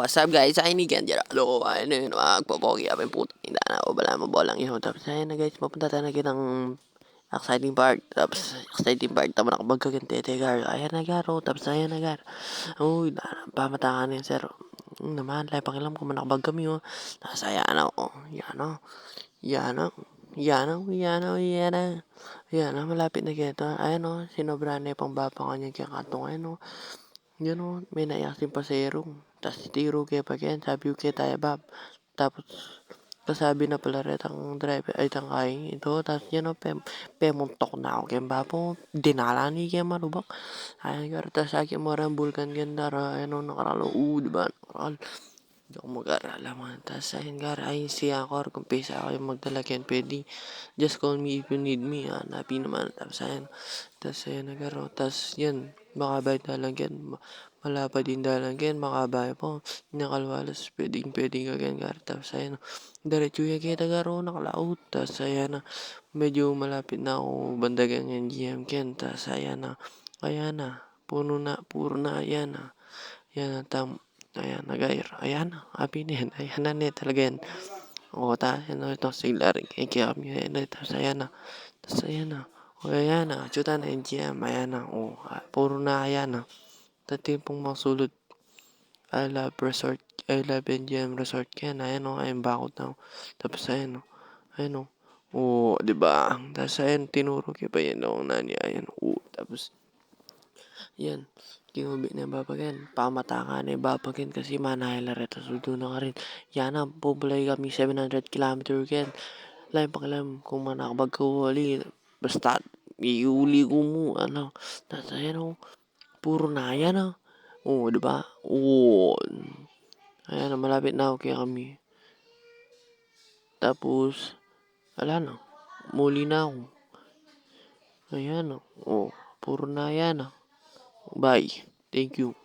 what's up guys? Ay ni Genjero. Hello, ayun yun, magpopogi kami putang ina na o bala mo bolang yun. Tapos ayun na guys, mapunta tayo na ng exciting part. Tapos exciting part, tama na kabagkagante gar. Ayan na garo, tapos ayan na gar. Uy, pamatangan yun sir. Naman, lahi pakilam ko manakabag kami oh. Tapos ayan na oh. Yan oh. Yan oh. Yan oh, yan oh, yan na. Yan na, malapit na kita. Ayan oh, sinobra na yung pangbapangan niya kaya katong ayun oh. Yun o, may naiyakin pa sa erong. Tas tiro kaya pa kaya, sabi ko kaya tayo bab. Tapos, kasabi na pala rin ang driver, ay tangkay ito. Tapos yan o, pemuntok na ako kaya bapo. Dinala ni kaya marubak. Ayun ka, tas akin mo rin bulkan ganda ra, ayun o, nakaralo. Diba, nakaral. Hindi ako mag-arala man. Tas ayun ka, ayun siya ako, kung pesa ako yung magdala kaya pwede. Just call me if you need me. Hanapin naman. Tapos ayun. Tapos ayun nagaro. Tapos yan. Makabay dalagyan. Malapad din dalagyan. Makabay po. Nakalwalas. Pwedeng kagyan gar. Tapos ayun. Diretso yung kita garo. Nakalaot. Tapos ayan na. Medyo malapit na ako. Bandagan yung GM Ken. Tapos ayan na. Ayan na. Puro na. Ayan na. Ayan na. Ayan na gair. Ayan na. Happy na yan. Ayan na net talaga yan. O ta. Ayan na. Ito siglar. Kaya kami. Ayan na. Tapos ayan na. Tapos ayan na. O ayan na. Chuta na yung GM. Ayan na. O. Puro na ayan na. Dati pong masulot. I love resort. I love NGM resort. Kaya na. Ayan o. Ayan bakot na. Tapos ayan o. Ayan o. O. Diba? Tapos ayan. Tinuro kaya pa yan o. Nani. Ayan o. Tapos. Yan. Kinubit na babagan. Pamatakan na babagan kasi manahil na rin. Tapos na ka rin. Yan na. Pubulay kami 700 km again. Lain pakialam kung manakabag ka uli. Basta. Iuli ko mo. Ano. Tapos ayan o. Puro na yan ah. Oo, diba? Oo. Ayan na. Malapit na ako kaya kami. Tapos. Wala na. Muli na ako. Ayan o. Oh. Puro na yan ah. Bye. Thank you.